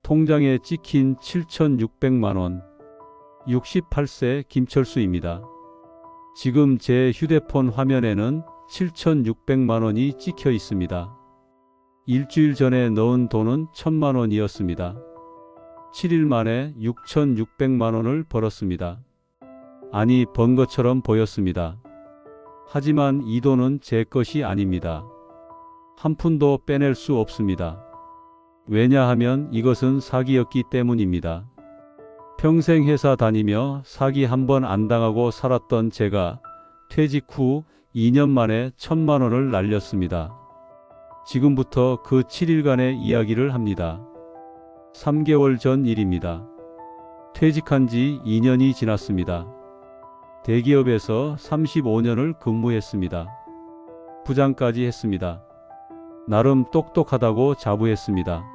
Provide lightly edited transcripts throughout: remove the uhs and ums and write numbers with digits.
통장에 찍힌 7,600만원. 68세 김철수입니다. 지금 제 휴대폰 화면에는 7,600만원이 찍혀 있습니다. 일주일 전에 넣은 돈은 1,000만원이었습니다. 7일 만에 6,600만원을 벌었습니다. 아니, 번 것처럼 보였습니다. 하지만 이 돈은 제 것이 아닙니다. 한 푼도 빼낼 수 없습니다. 왜냐하면 이것은 사기였기 때문입니다. 평생 회사 다니며 사기 한 번 안 당하고 살았던 제가 퇴직 후 2년 만에 1,000만원을 날렸습니다. 지금부터 그 7일간의 이야기를 합니다. 3개월 전 일입니다. 퇴직한 지 2년이 지났습니다. 대기업에서 35년을 근무했습니다. 부장까지 했습니다. 나름 똑똑하다고 자부했습니다.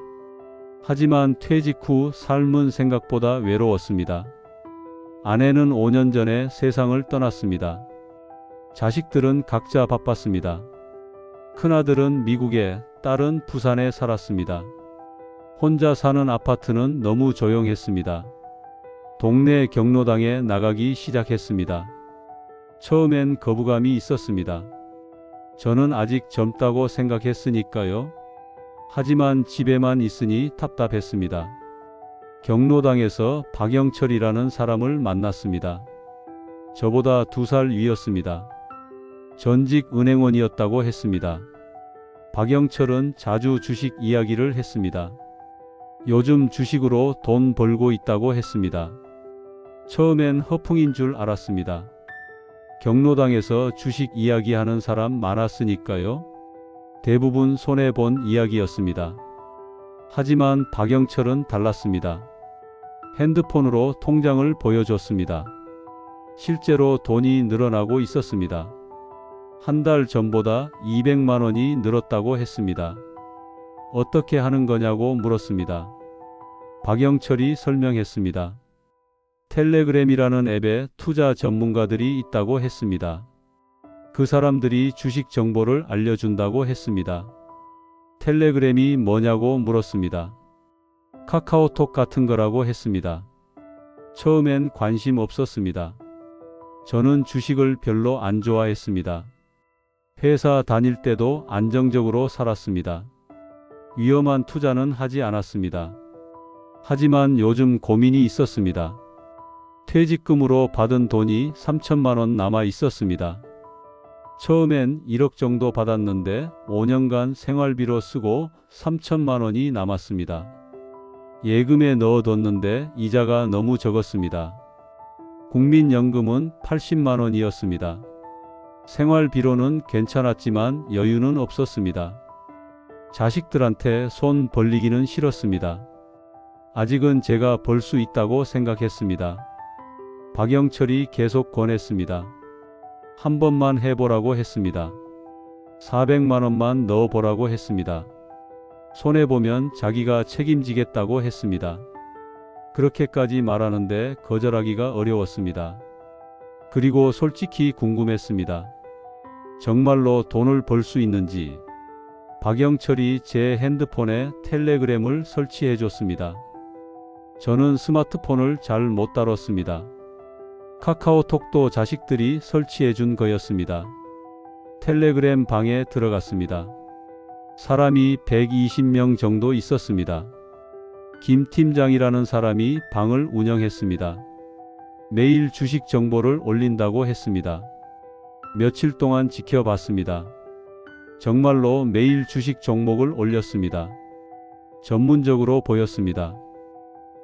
하지만 퇴직 후 삶은 생각보다 외로웠습니다. 아내는 5년 전에 세상을 떠났습니다. 자식들은 각자 바빴습니다. 큰아들은 미국에, 딸은 부산에 살았습니다. 혼자 사는 아파트는 너무 조용했습니다. 동네 경로당에 나가기 시작했습니다. 처음엔 거부감이 있었습니다. 저는 아직 젊다고 생각했으니까요. 하지만 집에만 있으니 답답했습니다. 경로당에서 박영철이라는 사람을 만났습니다. 저보다 2살 위였습니다. 전직 은행원이었다고 했습니다. 박영철은 자주 주식 이야기를 했습니다. 요즘 주식으로 돈 벌고 있다고 했습니다. 처음엔 허풍인 줄 알았습니다. 경로당에서 주식 이야기하는 사람 많았으니까요. 대부분 손해본 이야기였습니다. 하지만 박영철은 달랐습니다. 핸드폰으로 통장을 보여줬습니다. 실제로 돈이 늘어나고 있었습니다. 한 달 전보다 200만원이 늘었다고 했습니다. 어떻게 하는 거냐고 물었습니다. 박영철이 설명했습니다. 텔레그램이라는 앱에 투자 전문가들이 있다고 했습니다. 그 사람들이 주식 정보를 알려준다고 했습니다. 텔레그램이 뭐냐고 물었습니다. 카카오톡 같은 거라고 했습니다. 처음엔 관심 없었습니다. 저는 주식을 별로 안 좋아했습니다. 회사 다닐 때도 안정적으로 살았습니다. 위험한 투자는 하지 않았습니다. 하지만 요즘 고민이 있었습니다. 퇴직금으로 받은 돈이 3,000만원 남아 있었습니다. 처음엔 1억 정도 받았는데 5년간 생활비로 쓰고 3,000만원이 남았습니다. 예금에 넣어뒀는데 이자가 너무 적었습니다. 국민연금은 80만원이었습니다. 생활비로는 괜찮았지만 여유는 없었습니다. 자식들한테 손 벌리기는 싫었습니다. 아직은 제가 벌 수 있다고 생각했습니다. 박영철이 계속 권했습니다. 한 번만 해보라고 했습니다. 400만원만 넣어보라고 했습니다. 손해보면 자기가 책임지겠다고 했습니다. 그렇게까지 말하는데 거절하기가 어려웠습니다. 그리고 솔직히 궁금했습니다. 정말로 돈을 벌 수 있는지. 박영철이 제 핸드폰에 텔레그램을 설치해 줬습니다. 저는 스마트폰을 잘 못 다뤘습니다. 카카오톡도 자식들이 설치해 준 거였습니다. 텔레그램 방에 들어갔습니다. 사람이 120명 정도 있었습니다. 김 팀장이라는 사람이 방을 운영했습니다. 매일 주식 정보를 올린다고 했습니다. 며칠 동안 지켜봤습니다. 정말로 매일 주식 종목을 올렸습니다. 전문적으로 보였습니다.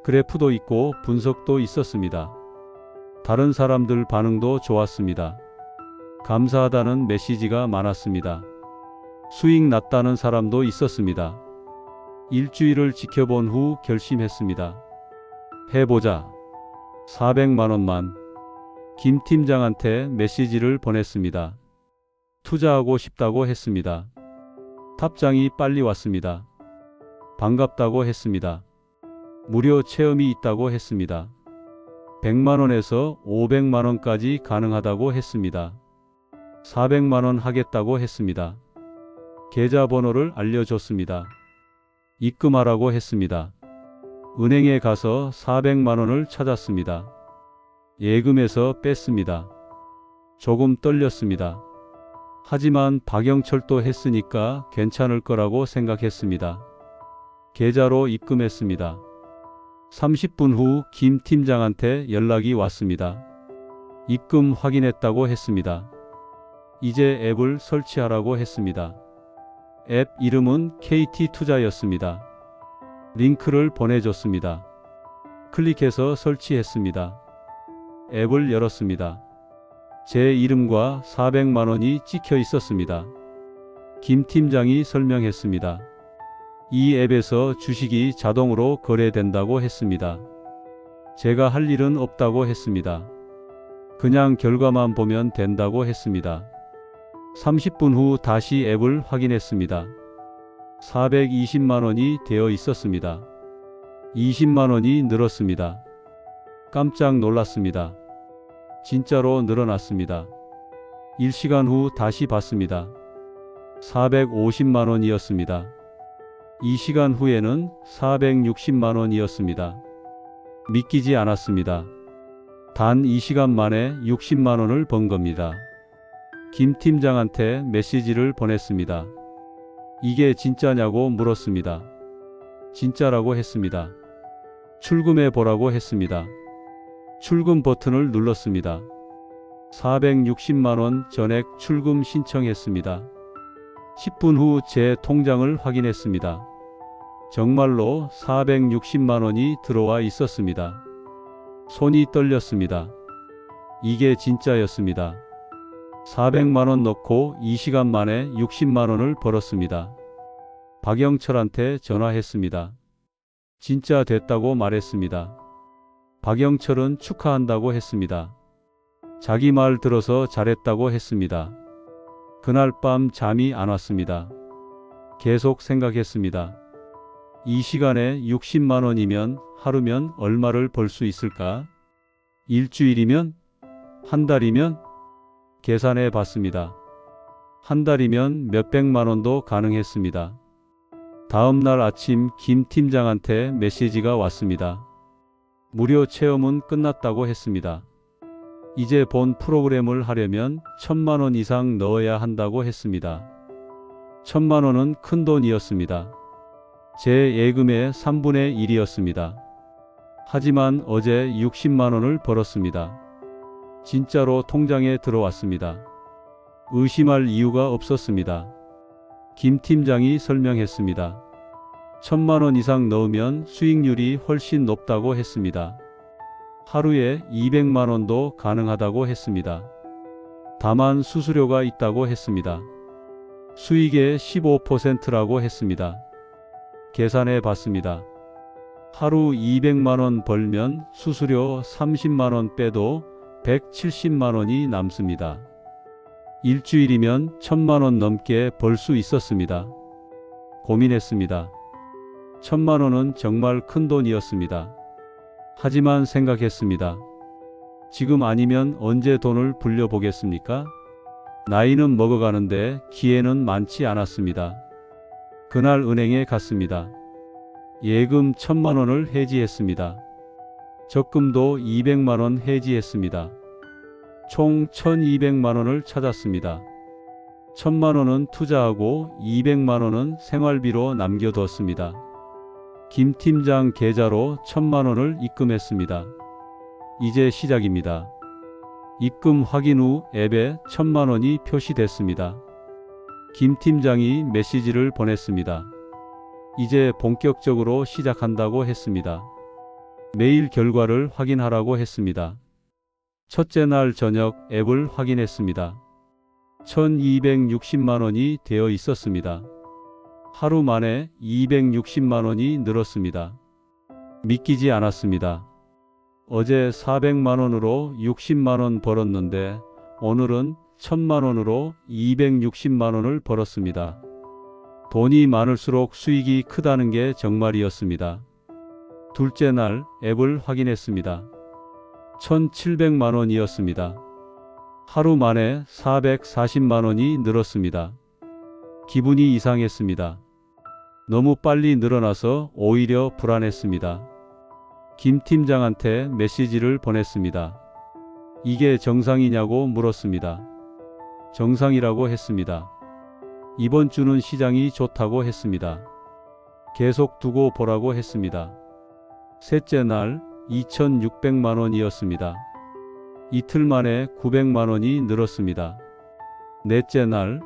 그래프도 있고 분석도 있었습니다. 다른 사람들 반응도 좋았습니다. 감사하다는 메시지가 많았습니다. 수익 났다는 사람도 있었습니다. 일주일을 지켜본 후 결심했습니다. 해보자. 400만원만. 김 팀장한테 메시지를 보냈습니다. 투자하고 싶다고 했습니다. 답장이 빨리 왔습니다. 반갑다고 했습니다. 무료 체험이 있다고 했습니다. 100만원에서 500만원까지 가능하다고 했습니다. 400만원 하겠다고 했습니다. 계좌번호를 알려줬습니다. 입금하라고 했습니다. 은행에 가서 400만 원을 찾았습니다. 예금에서 뺐습니다. 조금 떨렸습니다. 하지만 박영철도 했으니까 괜찮을 거라고 생각했습니다. 계좌로 입금했습니다. 30분 후 김 팀장한테 연락이 왔습니다. 입금 확인했다고 했습니다. 이제 앱을 설치하라고 했습니다. 앱 이름은 KT투자였습니다. 링크를 보내줬습니다. 클릭해서 설치했습니다. 앱을 열었습니다. 제 이름과 400만 원이 찍혀 있었습니다. 김 팀장이 설명했습니다. 이 앱에서 주식이 자동으로 거래된다고 했습니다. 제가 할 일은 없다고 했습니다. 그냥 결과만 보면 된다고 했습니다. 30분 후 다시 앱을 확인했습니다. 420만 원이 되어 있었습니다. 20만 원이 늘었습니다. 깜짝 놀랐습니다. 진짜로 늘어났습니다. 1시간 후 다시 봤습니다. 450만 원이었습니다. 2시간 후에는 460만 원이었습니다. 믿기지 않았습니다. 단 2시간 만에 60만 원을 번 겁니다. 김 팀장한테 메시지를 보냈습니다. 이게 진짜냐고 물었습니다. 진짜라고 했습니다. 출금해 보라고 했습니다. 출금 버튼을 눌렀습니다. 460만 원 전액 출금 신청했습니다. 10분 후 제 통장을 확인했습니다. 정말로 460만 원이 들어와 있었습니다. 손이 떨렸습니다. 이게 진짜였습니다. 400만 원 넣고 2시간 만에 60만 원을 벌었습니다. 박영철한테 전화했습니다. 진짜 됐다고 말했습니다. 박영철은 축하한다고 했습니다. 자기 말 들어서 잘했다고 했습니다. 그날 밤 잠이 안 왔습니다. 계속 생각했습니다. 이 시간에 60만 원이면 하루면 얼마를 벌 수 있을까? 일주일이면? 한 달이면? 계산해 봤습니다. 한 달이면 몇백만 원도 가능했습니다. 다음 날 아침 김 팀장한테 메시지가 왔습니다. 무료 체험은 끝났다고 했습니다. 이제 본 프로그램을 하려면 1,000만 원 이상 넣어야 한다고 했습니다. 1,000만 원은 큰 돈이었습니다. 제 예금의 3분의 1이었습니다. 하지만 어제 60만 원을 벌었습니다. 진짜로 통장에 들어왔습니다. 의심할 이유가 없었습니다. 김 팀장이 설명했습니다. 1,000만 원 이상 넣으면 수익률이 훨씬 높다고 했습니다. 하루에 200만 원도 가능하다고 했습니다. 다만 수수료가 있다고 했습니다. 수익의 15%라고 했습니다. 계산해 봤습니다. 하루 200만 원 벌면 수수료 30만 원 빼도 170만 원이 남습니다. 일주일이면 1,000만 원 넘게 벌 수 있었습니다. 고민했습니다. 1,000만 원은 정말 큰 돈이었습니다. 하지만 생각했습니다. 지금 아니면 언제 돈을 불려보겠습니까? 나이는 먹어가는데 기회는 많지 않았습니다. 그날 은행에 갔습니다. 예금 1,000만 원을 해지했습니다. 적금도 200만 원 해지했습니다. 총 1,200만 원을 찾았습니다. 1,000만 원은 투자하고 200만 원은 생활비로 남겨뒀습니다. 김 팀장 계좌로 1,000만 원을 입금했습니다. 이제 시작입니다. 입금 확인 후 앱에 1,000만 원이 표시됐습니다. 김 팀장이 메시지를 보냈습니다. 이제 본격적으로 시작한다고 했습니다. 매일 결과를 확인하라고 했습니다. 첫째 날 저녁 앱을 확인했습니다. 1,260만 원이 되어 있었습니다. 하루 만에 260만 원이 늘었습니다. 믿기지 않았습니다. 어제 400만 원으로 60만 원 벌었는데 오늘은 1,000만 원으로 260만 원을 벌었습니다. 돈이 많을수록 수익이 크다는 게 정말이었습니다. 둘째 날 앱을 확인했습니다. 1,700만 원이었습니다. 하루 만에 440만 원이 늘었습니다. 기분이 이상했습니다. 너무 빨리 늘어나서 오히려 불안했습니다. 김 팀장한테 메시지를 보냈습니다. 이게 정상이냐고 물었습니다. 정상이라고 했습니다. 이번 주는 시장이 좋다고 했습니다. 계속 두고 보라고 했습니다. 셋째 날 2,600만 원이었습니다. 이틀 만에 900만 원이 늘었습니다. 넷째 날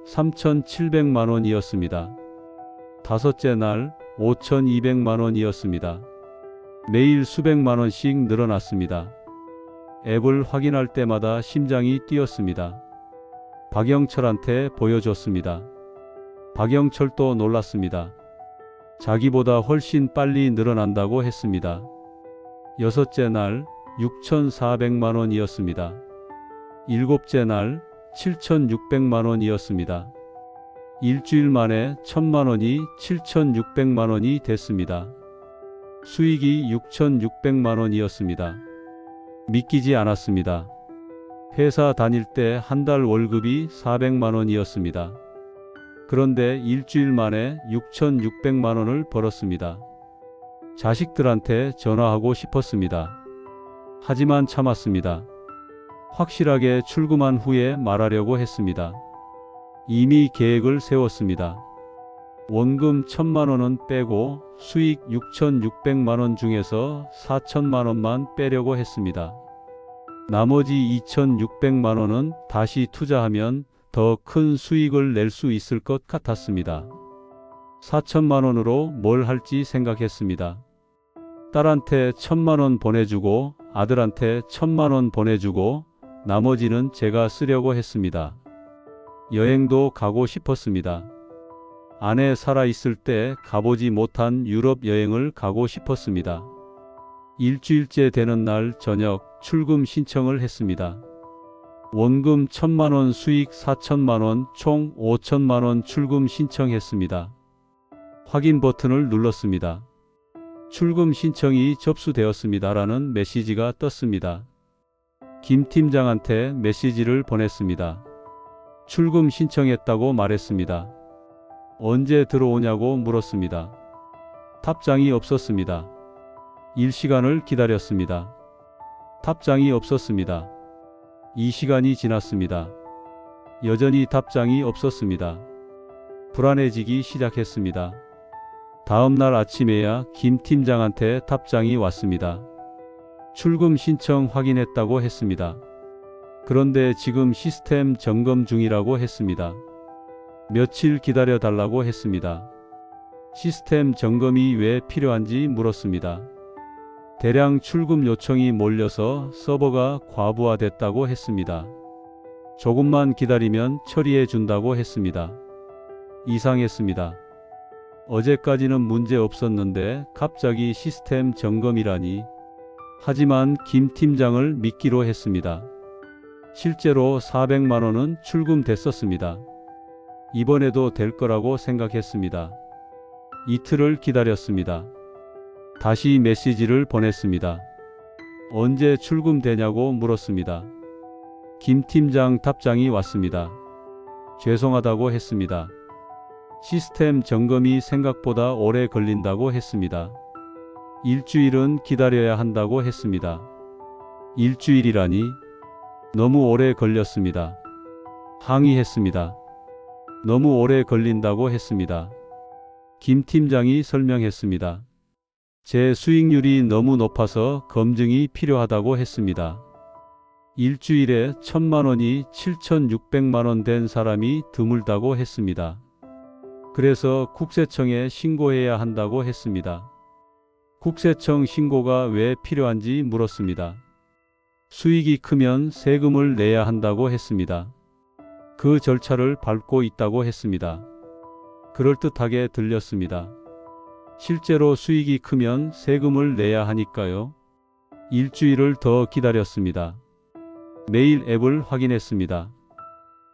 3,700만 원이었습니다. 다섯째 날 5,200만 원이었습니다. 매일 수백만 원씩 늘어났습니다. 앱을 확인할 때마다 심장이 뛰었습니다. 박영철한테 보여줬습니다. 박영철도 놀랐습니다. 자기보다 훨씬 빨리 늘어난다고 했습니다. 여섯째 날 6,400만 원이었습니다. 일곱째 날 7,600만 원이었습니다. 일주일 만에 1,000만 원이 7,600만 원이 됐습니다. 수익이 6,600만 원이었습니다. 믿기지 않았습니다. 회사 다닐 때 한 달 월급이 400만 원이었습니다. 그런데 일주일 만에 6,600만 원을 벌었습니다. 자식들한테 전화하고 싶었습니다. 하지만 참았습니다. 확실하게 출금한 후에 말하려고 했습니다. 이미 계획을 세웠습니다. 원금 1,000만 원은 빼고 수익 6,600만 원 중에서 4,000만 원만 빼려고 했습니다. 나머지 2,600만 원은 다시 투자하면 더 큰 수익을 낼 수 있을 것 같았습니다. 4,000만 원으로 뭘 할지 생각했습니다. 딸한테 1,000만 원 보내주고 아들한테 1,000만 원 보내주고 나머지는 제가 쓰려고 했습니다. 여행도 가고 싶었습니다. 아내 살아있을 때 가보지 못한 유럽 여행을 가고 싶었습니다. 일주일째 되는 날 저녁 출금 신청을 했습니다. 원금 1,000만 원, 수익 4,000만 원, 총 5,000만 원 출금 신청했습니다. 확인 버튼을 눌렀습니다. 출금 신청이 접수되었습니다라는 메시지가 떴습니다. 김 팀장한테 메시지를 보냈습니다. 출금 신청했다고 말했습니다. 언제 들어오냐고 물었습니다. 답장이 없었습니다. 일시간을 기다렸습니다. 답장이 없었습니다. 2시간이 지났습니다. 여전히 답장이 없었습니다. 불안해지기 시작했습니다. 다음 날 아침에야 김 팀장한테 답장이 왔습니다. 출금 신청 확인했다고 했습니다. 그런데 지금 시스템 점검 중이라고 했습니다. 며칠 기다려 달라고 했습니다. 시스템 점검이 왜 필요한지 물었습니다. 대량 출금 요청이 몰려서 서버가 과부하됐다고 했습니다. 조금만 기다리면 처리해 준다고 했습니다. 이상했습니다. 어제까지는 문제 없었는데 갑자기 시스템 점검이라니. 하지만 김 팀장을 믿기로 했습니다. 실제로 400만 원은 출금됐었습니다. 이번에도 될 거라고 생각했습니다. 이틀을 기다렸습니다. 다시 메시지를 보냈습니다. 언제 출금되냐고 물었습니다. 김 팀장 답장이 왔습니다. 죄송하다고 했습니다. 시스템 점검이 생각보다 오래 걸린다고 했습니다. 일주일은 기다려야 한다고 했습니다. 일주일이라니? 너무 오래 걸렸습니다. 항의했습니다. 너무 오래 걸린다고 했습니다. 김 팀장이 설명했습니다. 제 수익률이 너무 높아서 검증이 필요하다고 했습니다. 일주일에 1,000만 원이 7,600만 원 된 사람이 드물다고 했습니다. 그래서 국세청에 신고해야 한다고 했습니다. 국세청 신고가 왜 필요한지 물었습니다. 수익이 크면 세금을 내야 한다고 했습니다. 그 절차를 밟고 있다고 했습니다. 그럴듯하게 들렸습니다. 실제로 수익이 크면 세금을 내야 하니까요. 일주일을 더 기다렸습니다. 매일 앱을 확인했습니다.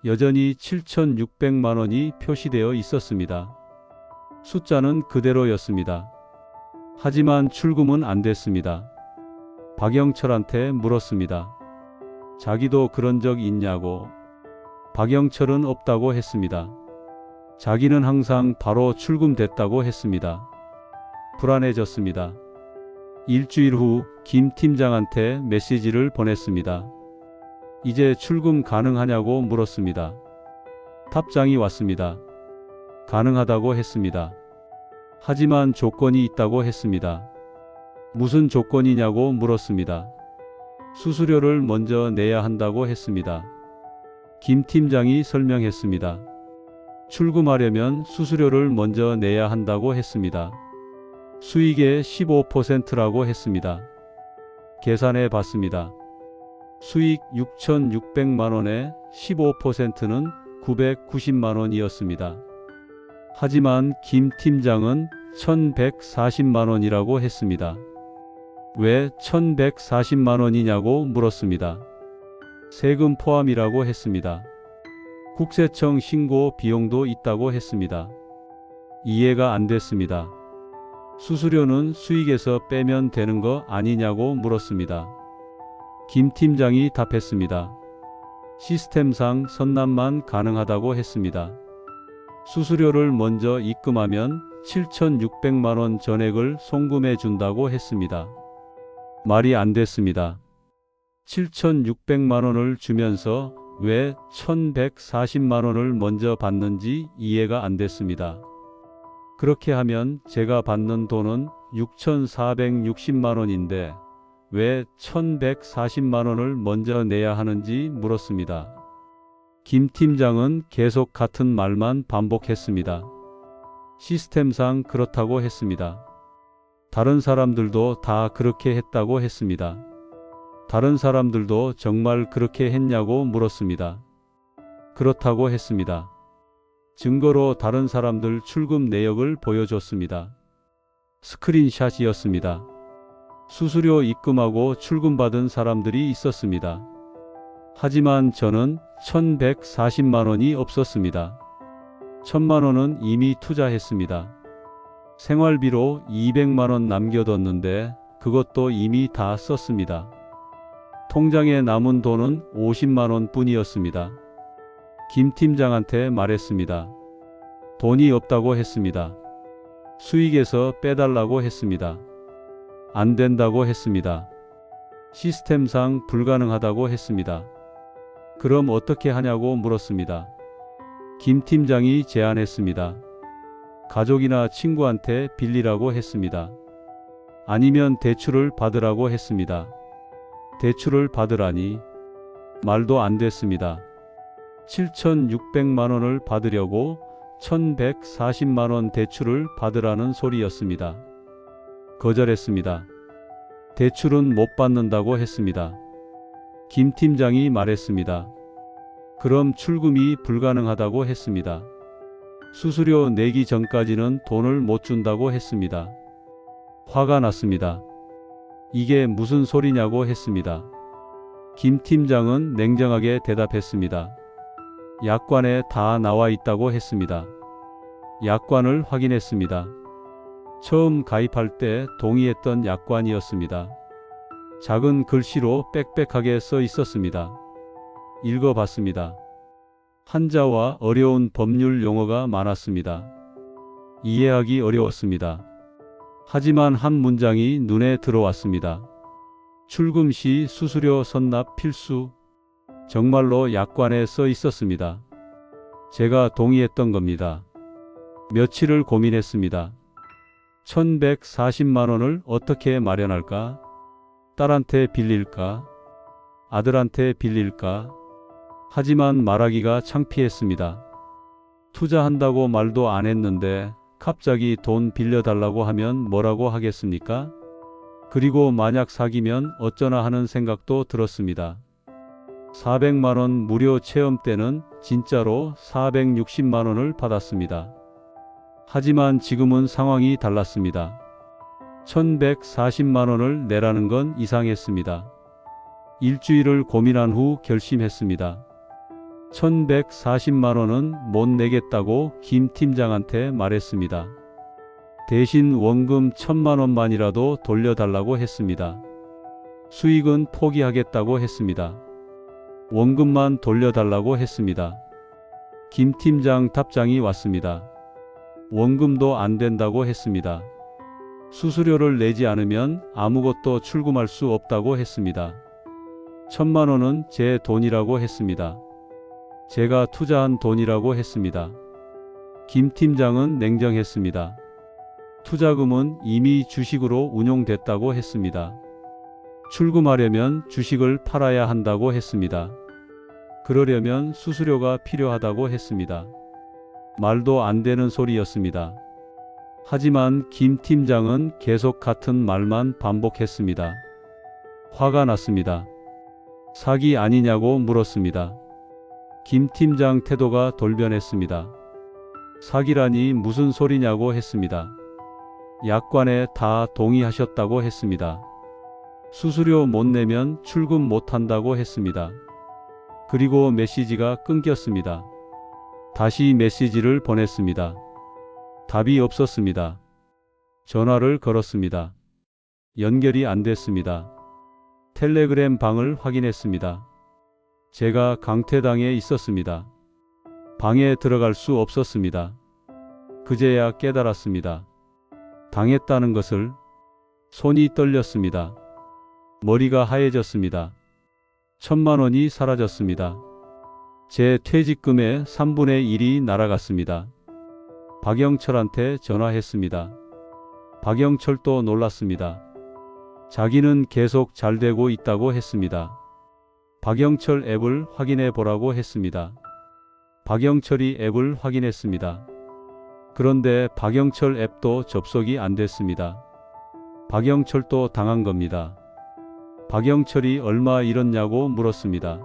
여전히 7,600만 원이 표시되어 있었습니다. 숫자는 그대로였습니다. 하지만 출금은 안 됐습니다. 박영철한테 물었습니다. 자기도 그런 적 있냐고. 박영철은 없다고 했습니다. 자기는 항상 바로 출금됐다고 했습니다. 불안해졌습니다. 일주일 후 김 팀장한테 메시지를 보냈습니다. 이제 출금 가능하냐고 물었습니다. 답장이 왔습니다. 가능하다고 했습니다. 하지만 조건이 있다고 했습니다. 무슨 조건이냐고 물었습니다. 수수료를 먼저 내야 한다고 했습니다. 김 팀장이 설명했습니다. 출금하려면 수수료를 먼저 내야 한다고 했습니다. 수익의 15%라고 했습니다. 계산해 봤습니다. 수익 6,600만 원에 15%는 990만 원이었습니다. 하지만 김 팀장은 1,140만 원이라고 했습니다. 왜 1,140만 원이냐고 물었습니다. 세금 포함이라고 했습니다. 국세청 신고 비용도 있다고 했습니다. 이해가 안 됐습니다. 수수료는 수익에서 빼면 되는 거 아니냐고 물었습니다. 김 팀장이 답했습니다. 시스템상 선납만 가능하다고 했습니다. 수수료를 먼저 입금하면 7,600만 원 전액을 송금해 준다고 했습니다. 말이 안 됐습니다. 7,600만 원을 주면서 왜 1,140만 원을 먼저 받는지 이해가 안 됐습니다. 그렇게 하면 제가 받는 돈은 6,460만 원인데 왜 1,140만 원을 먼저 내야 하는지 물었습니다. 김 팀장은 계속 같은 말만 반복했습니다. 시스템상 그렇다고 했습니다. 다른 사람들도 다 그렇게 했다고 했습니다. 다른 사람들도 정말 그렇게 했냐고 물었습니다. 그렇다고 했습니다. 증거로 다른 사람들 출금 내역을 보여줬습니다. 스크린샷이었습니다. 수수료 입금하고 출금받은 사람들이 있었습니다. 하지만 저는 1,140만 원이 없었습니다. 1,000만 원은 이미 투자했습니다. 생활비로 200만 원 남겨뒀는데 그것도 이미 다 썼습니다. 통장에 남은 돈은 50만 원 뿐이었습니다. 김 팀장한테 말했습니다. 돈이 없다고 했습니다. 수익에서 빼달라고 했습니다. 안 된다고 했습니다. 시스템상 불가능하다고 했습니다. 그럼 어떻게 하냐고 물었습니다. 김 팀장이 제안했습니다. 가족이나 친구한테 빌리라고 했습니다. 아니면 대출을 받으라고 했습니다. 대출을 받으라니 말도 안 됐습니다. 7,600만 원을 받으려고 1,140만 원 대출을 받으라는 소리였습니다. 거절했습니다. 대출은 못 받는다고 했습니다. 김 팀장이 말했습니다. 그럼 출금이 불가능하다고 했습니다. 수수료 내기 전까지는 돈을 못 준다고 했습니다. 화가 났습니다. 이게 무슨 소리냐고 했습니다. 김 팀장은 냉정하게 대답했습니다. 약관에 다 나와 있다고 했습니다. 약관을 확인했습니다. 처음 가입할 때 동의했던 약관이었습니다. 작은 글씨로 빽빽하게 써 있었습니다. 읽어봤습니다. 한자와 어려운 법률 용어가 많았습니다. 이해하기 어려웠습니다. 하지만 한 문장이 눈에 들어왔습니다. 출금 시 수수료 선납 필수. 정말로 약관에 써 있었습니다. 제가 동의했던 겁니다. 며칠을 고민했습니다. 1,140만 원을 어떻게 마련할까? 딸한테 빌릴까? 아들한테 빌릴까? 하지만 말하기가 창피했습니다. 투자한다고 말도 안 했는데 갑자기 돈 빌려달라고 하면 뭐라고 하겠습니까? 그리고 만약 사기면 어쩌나 하는 생각도 들었습니다. 400만 원 무료 체험 때는 진짜로 460만 원을 받았습니다. 하지만 지금은 상황이 달랐습니다. 1,140만 원을 내라는 건 이상했습니다. 일주일을 고민한 후 결심했습니다. 1,140만 원은 못 내겠다고 김 팀장한테 말했습니다. 대신 원금 1,000만 원만이라도 돌려달라고 했습니다. 수익은 포기하겠다고 했습니다. 원금만 돌려달라고 했습니다. 김 팀장 답장이 왔습니다. 원금도 안 된다고 했습니다. 수수료를 내지 않으면 아무것도 출금할 수 없다고 했습니다. 1,000만 원은 제 돈이라고 했습니다. 제가 투자한 돈이라고 했습니다. 김 팀장은 냉정했습니다. 투자금은 이미 주식으로 운용됐다고 했습니다. 출금하려면 주식을 팔아야 한다고 했습니다. 그러려면 수수료가 필요하다고 했습니다. 말도 안 되는 소리였습니다. 하지만 김 팀장은 계속 같은 말만 반복했습니다. 화가 났습니다. 사기 아니냐고 물었습니다. 김 팀장 태도가 돌변했습니다. 사기라니 무슨 소리냐고 했습니다. 약관에 다 동의하셨다고 했습니다. 수수료 못 내면 출금 못 한다고 했습니다. 그리고 메시지가 끊겼습니다. 다시 메시지를 보냈습니다. 답이 없었습니다. 전화를 걸었습니다. 연결이 안 됐습니다. 텔레그램 방을 확인했습니다. 제가 강퇴당해 있었습니다. 방에 들어갈 수 없었습니다. 그제야 깨달았습니다. 당했다는 것을. 손이 떨렸습니다. 머리가 하얘졌습니다. 1,000만 원이 사라졌습니다. 제 퇴직금의 3분의 1이 날아갔습니다. 박영철한테 전화했습니다. 박영철도 놀랐습니다. 자기는 계속 잘 되고 있다고 했습니다. 박영철 앱을 확인해 보라고 했습니다. 박영철이 앱을 확인했습니다. 그런데 박영철 앱도 접속이 안 됐습니다. 박영철도 당한 겁니다. 박영철이 얼마 잃었냐고 물었습니다.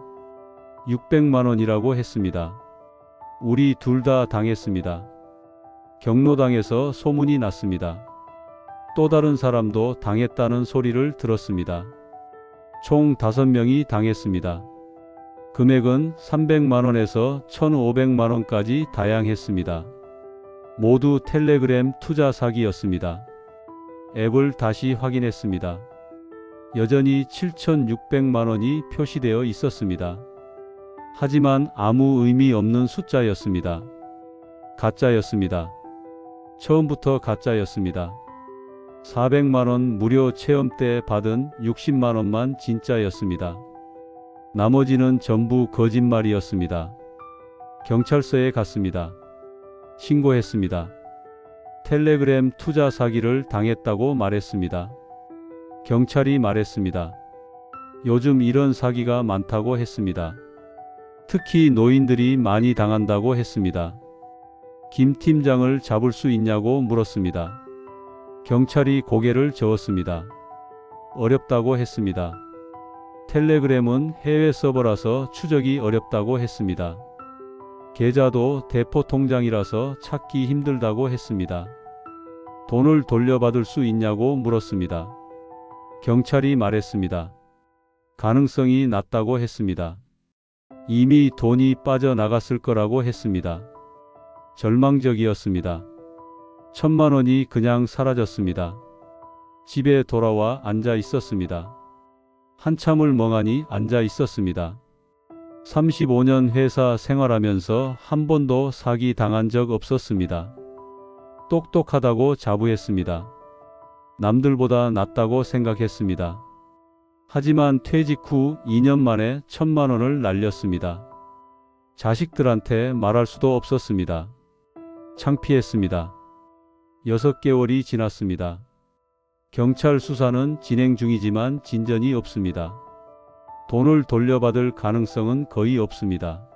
600만 원이라고 했습니다. 우리 둘 다 당했습니다. 경로당에서 소문이 났습니다. 또 다른 사람도 당했다는 소리를 들었습니다. 총 5명이 당했습니다. 금액은 300만 원에서 1,500만 원까지 다양했습니다. 모두 텔레그램 투자 사기였습니다. 앱을 다시 확인했습니다. 여전히 7,600만 원이 표시되어 있었습니다. 하지만 아무 의미 없는 숫자였습니다. 가짜였습니다. 처음부터 가짜였습니다. 400만 원 무료 체험 때 받은 60만 원만 진짜였습니다. 나머지는 전부 거짓말이었습니다. 경찰서에 갔습니다. 신고했습니다. 텔레그램 투자 사기를 당했다고 말했습니다. 경찰이 말했습니다. 요즘 이런 사기가 많다고 했습니다. 특히 노인들이 많이 당한다고 했습니다. 김 팀장을 잡을 수 있냐고 물었습니다. 경찰이 고개를 저었습니다. 어렵다고 했습니다. 텔레그램은 해외 서버라서 추적이 어렵다고 했습니다. 계좌도 대포 통장이라서 찾기 힘들다고 했습니다. 돈을 돌려받을 수 있냐고 물었습니다. 경찰이 말했습니다. 가능성이 낮다고 했습니다. 이미 돈이 빠져나갔을 거라고 했습니다. 절망적이었습니다. 1,000만 원이 그냥 사라졌습니다. 집에 돌아와 앉아 있었습니다. 한참을 멍하니 앉아 있었습니다. 35년 회사 생활하면서 한 번도 사기 당한 적 없었습니다. 똑똑하다고 자부했습니다. 남들보다 낫다고 생각했습니다. 하지만 퇴직 후 2년 만에 1,000만 원을 날렸습니다. 자식들한테 말할 수도 없었습니다. 창피했습니다. 6개월이 지났습니다. 경찰 수사는 진행 중이지만 진전이 없습니다. 돈을 돌려받을 가능성은 거의 없습니다.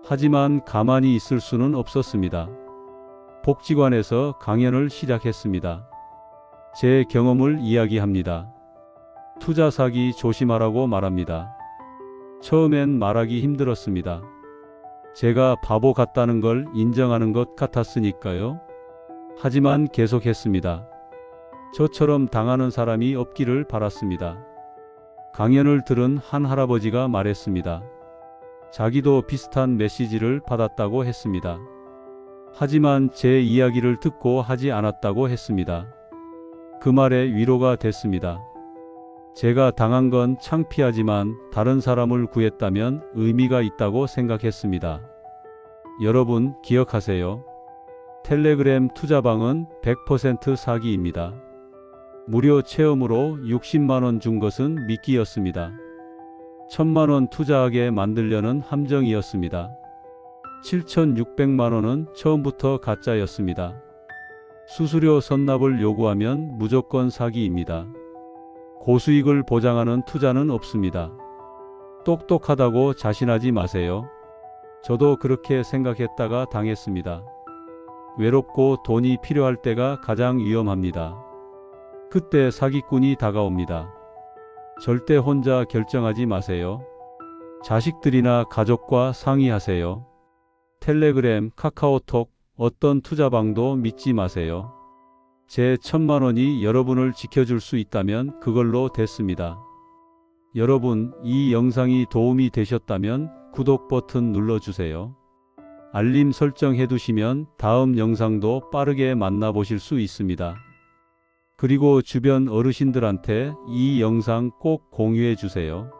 하지만 가만히 있을 수는 없었습니다. 복지관에서 강연을 시작했습니다. 제 경험을 이야기합니다. 투자 사기 조심하라고 말합니다. 처음엔 말하기 힘들었습니다. 제가 바보 같다는 걸 인정하는 것 같았으니까요. 하지만 계속했습니다. 저처럼 당하는 사람이 없기를 바랐습니다. 강연을 들은 한 할아버지가 말했습니다. 자기도 비슷한 메시지를 받았다고 했습니다. 하지만 제 이야기를 듣고 하지 않았다고 했습니다. 그 말에 위로가 됐습니다. 제가 당한 건 창피하지만 다른 사람을 구했다면 의미가 있다고 생각했습니다. 여러분 기억하세요. 텔레그램 투자방은 100% 사기입니다. 무료 체험으로 60만 원 준 것은 미끼였습니다. 1000만 원 투자하게 만들려는 함정이었습니다. 7600만 원은 처음부터 가짜였습니다. 수수료 선납을 요구하면 무조건 사기입니다. 고수익을 보장하는 투자는 없습니다. 똑똑하다고 자신하지 마세요. 저도 그렇게 생각했다가 당했습니다. 외롭고 돈이 필요할 때가 가장 위험합니다. 그때 사기꾼이 다가옵니다. 절대 혼자 결정하지 마세요. 자식들이나 가족과 상의하세요. 텔레그램, 카카오톡, 어떤 투자방도 믿지 마세요. 제 1000만 원이 여러분을 지켜줄 수 있다면 그걸로 됐습니다. 여러분, 이 영상이 도움이 되셨다면 구독 버튼 눌러주세요. 알림 설정해 두시면 다음 영상도 빠르게 만나보실 수 있습니다. 그리고 주변 어르신들한테 이 영상 꼭 공유해 주세요.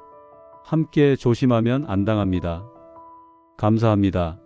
함께 조심하면 안 당합니다. 감사합니다.